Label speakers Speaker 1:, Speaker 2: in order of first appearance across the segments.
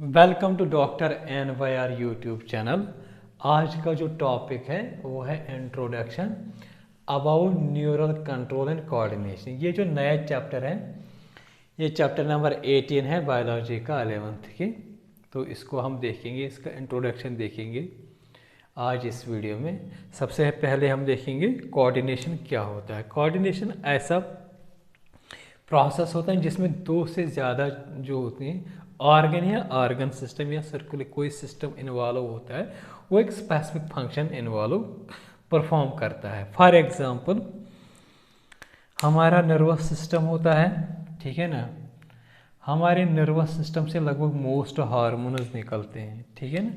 Speaker 1: Welcome to doctor N Y R YouTube channel. आज का जो टॉपिक है वो है introduction about neural control and coordination. ये जो नया चैप्टर है ये चैप्टर नंबर 18 है बायोलॉजी का 11th की। तो इसको हम देखेंगे, इसका इंट्रोडक्शन देखेंगे आज इस वीडियो में। सबसे पहले हम देखेंगे कोऑर्डिनेशन क्या होता है। कोऑर्डिनेशन ऐसा प्रोसेस होता है जिसमें दो से ज़्यादा जो होते हैं ऑर्गन या ऑर्गन सिस्टम या सर्कुलर कोई सिस्टम इन्वॉल्व होता है, वो एक स्पेसिफिक फंक्शन इन्वॉल्व परफॉर्म करता है। फॉर एग्जांपल हमारा नर्वस सिस्टम होता है, ठीक है ना। हमारे नर्वस सिस्टम से लगभग मोस्ट हार्मोन्स निकलते हैं, ठीक है ना।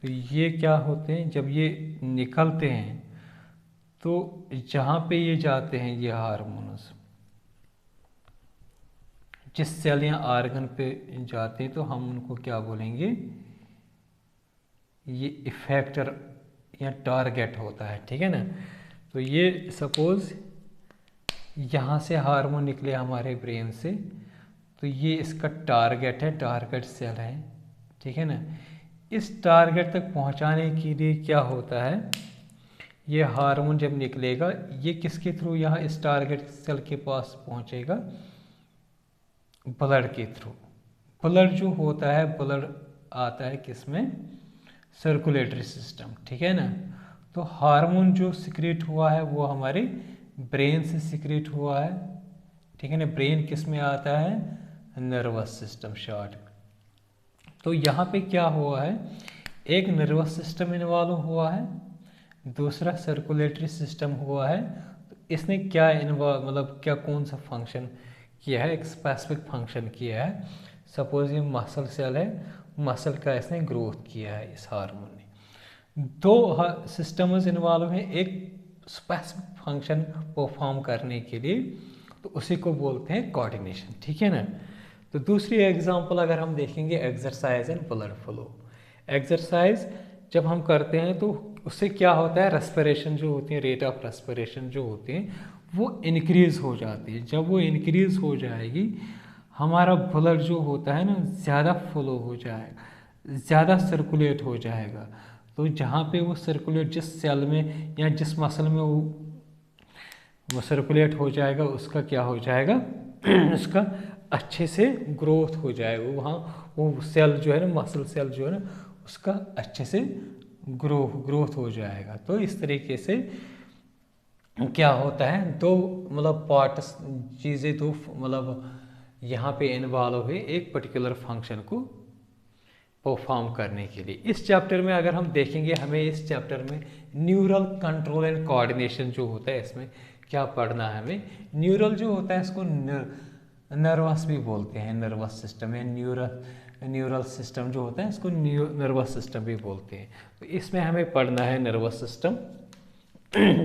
Speaker 1: तो ये क्या होते हैं, जब ये निकलते हैं तो जहाँ पे ये जाते हैं ये हार्मोन्स जिस सेल या आर्गन पे जाते हैं तो हम उनको क्या बोलेंगे, ये इफेक्टर या टारगेट होता है, ठीक है ना। तो ये सपोज यहाँ से हार्मोन निकले हमारे ब्रेन से, तो ये इसका टारगेट है, टारगेट सेल है, ठीक है ना। इस टारगेट तक पहुँचाने के लिए क्या होता है, ये हार्मोन जब निकलेगा ये किसके थ्रू यहाँ इस टारगेट सेल के पास पहुँचेगा, ब्लड के थ्रू। ब्लड जो होता है, ब्लड आता है किसमें, सर्कुलेटरी सिस्टम, ठीक है ना। तो हार्मोन जो सिक्रेट हुआ है वो हमारे ब्रेन से सिक्रेट हुआ है, ठीक है ना। ब्रेन किस में आता है, नर्वस सिस्टम शॉर्ट। तो यहाँ पे क्या हुआ है, एक नर्वस सिस्टम इन्वॉल्व हुआ है, दूसरा सर्कुलेटरी सिस्टम हुआ है। तो इसने क्या इन्वॉल्व मतलब क्या कौन सा फंक्शन किया है, एक स्पेसिफिक फंक्शन किया है। सपोज ये मसल सेल है, मसल का इसने ग्रोथ किया है इस हार्मोन ने। दो सिस्टम्स इन्वॉल्व हैं एक स्पेसिफिक फंक्शन परफॉर्म करने के लिए, तो उसी को बोलते हैं कोऑर्डिनेशन, ठीक है ना। तो दूसरी एग्जांपल अगर हम देखेंगे, exercise and blood flow. Exercise जब हम करते हैं तो उससे क्या होता है, रेस्पिरेशन जो होती है, रेट ऑफ रेस्पिरेशन जो होती है वो इंक्रीज़ हो जाती है। जब वो इंक्रीज़ हो जाएगी हमारा ब्लड जो होता है ना ज़्यादा फ्लो हो जाएगा, ज़्यादा सर्कुलेट हो जाएगा। तो जहाँ पे वो सर्कुलेट जिस सेल में या जिस मसल में वो सर्कुलेट हो जाएगा उसका क्या हो जाएगा उसका अच्छे से ग्रोथ हो जाएगा। वहाँ वो सेल जो है ना, मसल सेल जो है ना, उसका अच्छे से ग्रोथ हो जाएगा। तो इस तरीके से क्या होता है, दो मतलब पार्ट्स चीज़ें दो मतलब यहाँ पे इन्वॉल्व है एक पर्टिकुलर फंक्शन को परफॉर्म करने के लिए। इस चैप्टर में अगर हम देखेंगे, हमें इस चैप्टर में न्यूरल कंट्रोल एंड कोऑर्डिनेशन जो होता है इसमें क्या पढ़ना है हमें। न्यूरल जो होता है इसको नर्वस भी बोलते हैं, नर्वस सिस्टम या न्यूरल सिस्टम जो होता है इसको नर्वस सिस्टम भी बोलते हैं। तो इसमें हमें पढ़ना है नर्वस सिस्टम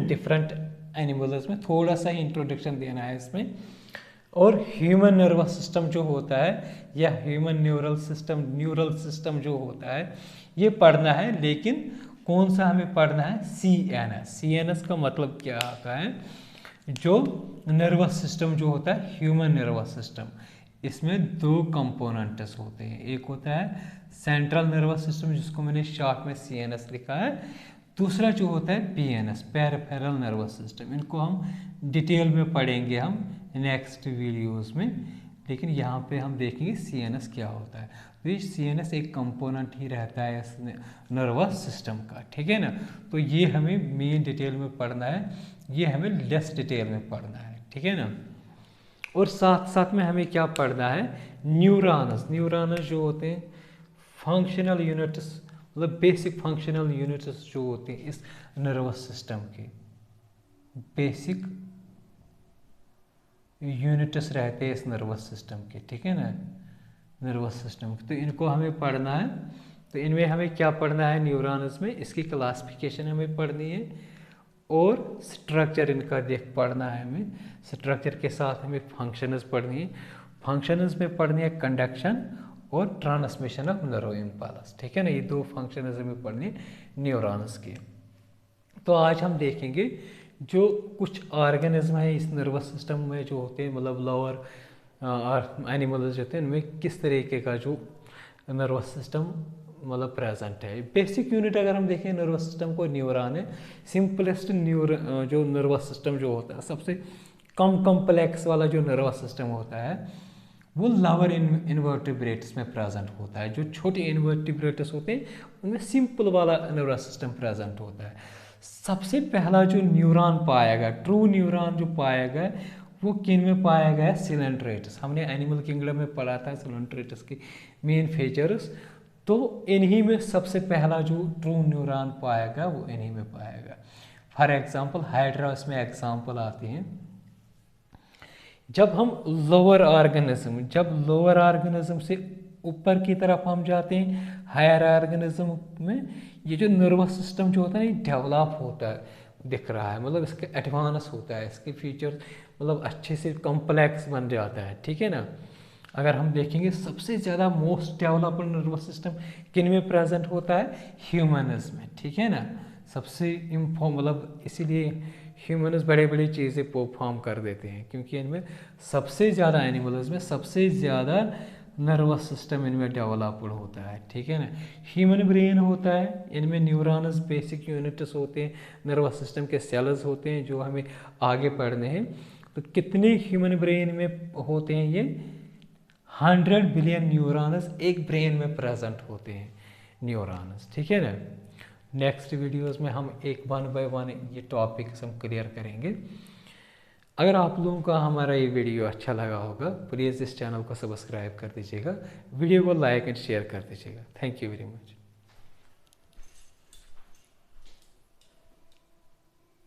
Speaker 1: डिफरेंट एनिमल्स में, थोड़ा सा ही इंट्रोडक्शन देना है इसमें। और ह्यूमन नर्वस सिस्टम जो होता है या ह्यूमन न्यूरल सिस्टम जो होता है ये पढ़ना है। लेकिन कौन सा हमें पढ़ना है, CNS। CNS का मतलब क्या आता है, जो नर्वस सिस्टम जो होता है ह्यूमन नर्वस सिस्टम, इसमें दो कंपोनेंट्स होते हैं। एक होता है सेंट्रल नर्वस सिस्टम जिसको मैंने शॉर्ट में CNS लिखा है, दूसरा जो होता है PNS, पेरिफेरल नर्वस सिस्टम। इनको हम डिटेल में पढ़ेंगे हम नेक्स्ट वीडियोस में, लेकिन यहाँ पे हम देखेंगे CNS क्या होता है। तो ये CNS एक कंपोनेंट ही रहता है इस नर्वस सिस्टम का, ठीक है ना। तो ये हमें मेन डिटेल में पढ़ना है, ये हमें लेस डिटेल में पढ़ना है, ठीक है ना। और साथ साथ में हमें क्या पढ़ना है, न्यूरॉन्स जो होते हैं फंक्शनल यूनिट्स, मतलब बेसिक फंक्शनल यूनिट्स जो होते हैं इस नर्वस सिस्टम के, बेसिक यूनिट्स रहते हैं इस नर्वस सिस्टम के, ठीक है ना, नर्वस सिस्टम के। तो इनको हमें पढ़ना है। तो इनमें हमें क्या पढ़ना है, न्यूरॉन्स में इसकी क्लासिफिकेशन हमें पढ़नी है और स्ट्रक्चर इनका पढ़ना है हमें। स्ट्रक्चर के साथ हमें फंक्शंस पढ़नी है, फंक्शंस में पढ़नी है कंडक्शन और ट्रांसमिशन ऑफ नर्व इम्पल्स, ठीक है ना। ये दो फंक्शंस हमें पढ़नी है न्यूरॉन्स के। तो आज हम देखेंगे जो कुछ ऑर्गेनिज्म है इस नर्वस सिस्टम में जो होते हैं, मतलब लोअर एनिमल्स होते हैं, उनमें किस तरीके का जो नर्वस सिस्टम मतलब प्रेजेंट है। बेसिक यूनिट अगर हम देखें नर्वस सिस्टम को, न्यूरॉन है। सिंपलेस्ट जो नर्वस सिस्टम जो होता है, सबसे कम कॉम्प्लेक्स वाला जो नर्वस सिस्टम होता है वो लोअर इन्वर्टिब्रेट्स में प्रेजेंट होता है। जो छोटे इन्वर्टिब्रेट्स होते हैं उनमें सिंपल वाला नर्वस सिस्टम प्रेजेंट होता है। सबसे पहला जो न्यूरॉन पाया गया, ट्रू न्यूरॉन जो पाया गया, वो किन में पाया गया? सिलेंट्रेटस। हमने एनिमल किंगडम में पढ़ा था सिलेंट्रेटस के मेन फीचर्स। तो इन्हीं में सबसे पहला जो ट्रू न्यूरॉन पाया गया वो इन्हीं में पाया गया। फॉर एग्जांपल हाइड्रा में एग्जांपल आते हैं। जब हम लोअर ऑर्गेनिज्म से ऊपर की तरफ हम जाते हैं हायर ऑर्गेनिज्म में, ये जो नर्वस सिस्टम जो होता है ये डेवलप होता है, दिख रहा है, मतलब इसके एडवांस होता है, इसके फीचर मतलब अच्छे से कॉम्प्लेक्स बन जाता है, ठीक है ना। अगर हम देखेंगे सबसे ज़्यादा मोस्ट डेवलप्ड नर्वस सिस्टम किन में प्रेजेंट होता है? ह्यूमन्स में, ठीक है ना। सबसे मतलब इसीलिए ह्यूमन्स बड़े बड़ी चीज़ें परफॉर्म कर देते हैं, क्योंकि इनमें सबसे ज़्यादा एनिमल्स में सबसे ज़्यादा नर्वस सिस्टम इनमें डेवलप्ड होता है, ठीक है ना। ह्यूमन ब्रेन होता है, इनमें न्यूरॉन्स बेसिक यूनिट्स होते हैं, नर्वस सिस्टम के सेल्स होते हैं जो हमें आगे पढ़ने हैं। तो कितने ह्यूमन ब्रेन में होते हैं? ये 100 बिलियन न्यूरॉन्स एक ब्रेन में प्रेजेंट होते हैं, न्यूरॉन्स, ठीक है ना। नेक्स्ट वीडियोस में हम एक 1 बाय 1 ये टॉपिक्स हम क्लियर करेंगे। अगर आप लोगों का हमारा ये वीडियो अच्छा लगा होगा, प्लीज़ इस चैनल को सब्सक्राइब कर दीजिएगा, वीडियो को लाइक एंड शेयर कर दीजिएगा। Thank you very much.